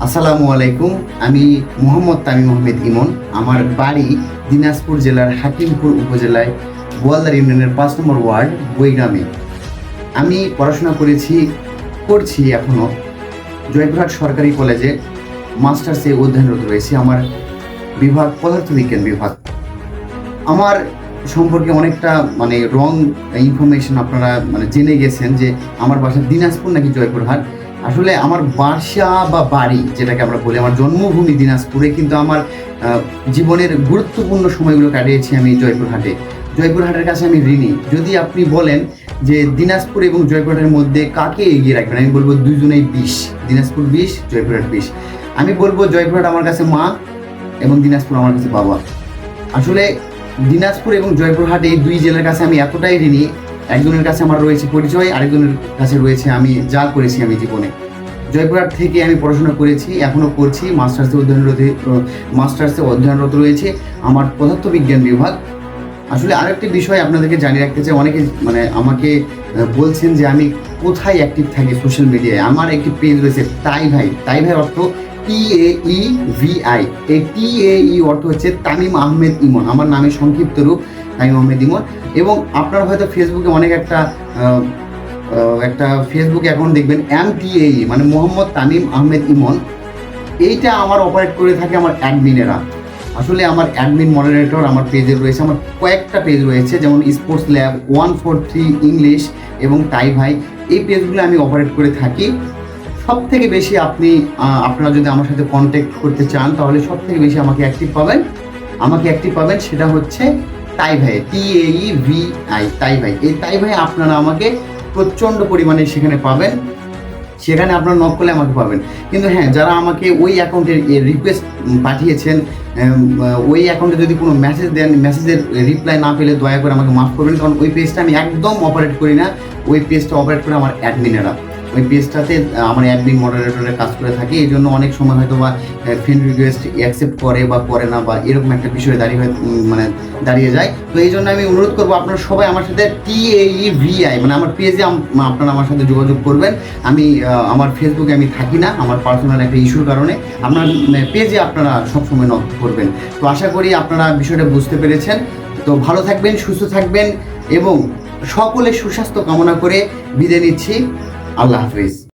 আসসালামু আলাইকুম। আমি মোহাম্মদ তামিম আহমেদ ইমন। আমার বাড়ি দিনাজপুর জেলার হাকিমপুর উপজেলায় বোয়ালদার ইউনিয়নের ৫ নম্বর ওয়ার্ড বৈগ্রামে। আমি পড়াশোনা করছি এখনও জয়পুরহাট সরকারি কলেজে মাস্টার্সে অধ্যয়নরত রয়েছি। আমার বিভাগ পদার্থবিজ্ঞান বিভাগ। আমার সম্পর্কে অনেকটা রং ইনফরমেশন আপনারা জেনে গেছেন যে আমার বাসা দিনাজপুর নাকি জয়পুরহাট। আসলে আমার বাসা বা বাড়ি যেটাকে আমরা বলি, আমার জন্মভূমি দিনাজপুরে, কিন্তু আমার জীবনের গুরুত্বপূর্ণ সময়গুলো কাটিয়েছি আমি জয়পুরহাটের কাছে আমি ঋণী। যদি আপনি বলেন যে দিনাজপুর এবং জয়পুরহাটের মধ্যে কাকে এগিয়ে রাখবেন, আমি বলবো দুজনেই ২০। দিনাজপুর ২০, জয়পুরহাট ২০। আমি বলবো জয়পুরহাট আমার কাছে মা এবং দিনাজপুর আমার কাছে বাবা। আসলে দিনাজপুর এবং জয়পুরহাট এই দুই জেলার কাছে আমি এতটাই ঋণী। একজনের কাছে আমার রয়েছে পরিচয়, আরেকজনের কাছে রয়েছে আমি যা করেছি আমি জীবনে। জয়পুরহাট থেকে আমি পড়াশোনা করেছি, এখনও করছি, মাস্টার্সে অধ্যয়নরত রয়েছে আমার পদার্থবিজ্ঞান বিভাগ। আসলে আরেকটি বিষয় আপনাদেরকে জানিয়ে রাখতে চাই, অনেকে আমাকে বলছেন যে আমি কোথায় অ্যাক্টিভ থাকি সোশ্যাল মিডিয়ায়। আমার একটি পেজ রয়েছে তাই ভাই অর্থ TAEVI। এই TAE অর্থ হচ্ছে তামিম আহমেদ ইমন, আমার নামের সংক্ষিপ্ত রূপ তামিম আহমেদ ইমন। এবং আপনারা হয়তো ফেসবুকে অনেক একটা ফেসবুক অ্যাকাউন্ট দেখবেন MTAE, মানে মোহাম্মদ তামিম আহমেদ ইমন। এইটা আমার অপারেট করে থাকে আমার অ্যাডমিনেরা। আসলে আমার অ্যাডমিন মডারেটর আমার পেজে রয়েছে, আমার কয়েকটা পেজ রয়েছে, যেমন স্পোর্টস ল্যাব, 143 ইংলিশ এবং তাই ভাই। এই পেজগুলো আমি অপারেট করে থাকি। সব থেকে বেশি আপনারা যদি আমার সাথে কন্ট্যাক্ট করতে চান তাহলে সব থেকে বেশি আমাকে অ্যাক্টিভ পাবেন সেটা হচ্ছে তাই ভাই, TAEVI, তাই ভাই। এই তাই ভাই আপনারা আমাকে প্রচণ্ড পরিমাণে সেখানে পাবেন। সেখানে আপনারা নক করলে আমাকে পাবেন। কিন্তু হ্যাঁ, যারা আমাকে ওই অ্যাকাউন্টের রিকোয়েস্ট পাঠিয়েছেন, ওই অ্যাকাউন্টে যদি কোনো মেসেজ দেন, মেসেজের রিপ্লাই না পেলে দয়া করে আমাকে মাফ করবেন, কারণ ওই পেজটা আমি একদম অপারেট করি না। ওই পেজটা অপারেট করে আমার অ্যাডমিনেরা। ওই পেজটাতে আমার অ্যাডমিন মডারেটরের কাজ করে থাকে। এই জন্য অনেক সময় হয়তো বা ফ্রেন্ড রিকোয়েস্ট অ্যাকসেপ্ট করে বা করে না, বা এরকম একটা বিষয় দাঁড়িয়ে যায়। তো এই জন্য আমি অনুরোধ করবো আপনারা সবাই আমার সাথে TAEVI, মানে আমার পেজে আপনারা আমার সাথে যোগাযোগ করবেন। আমার ফেসবুকে আমি থাকি না, আমার পার্সোনাল একটা ইস্যুর কারণে। আপনার পেজে আপনারা সবসময় নক করবেন। তো আশা করি আপনারা বিষয়টা বুঝতে পেরেছেন। তো ভালো থাকবেন, সুস্থ থাকবেন এবং সকলের সুস্বাস্থ্য কামনা করে বিদায় নিচ্ছি। আল্লাহ হাফিজ।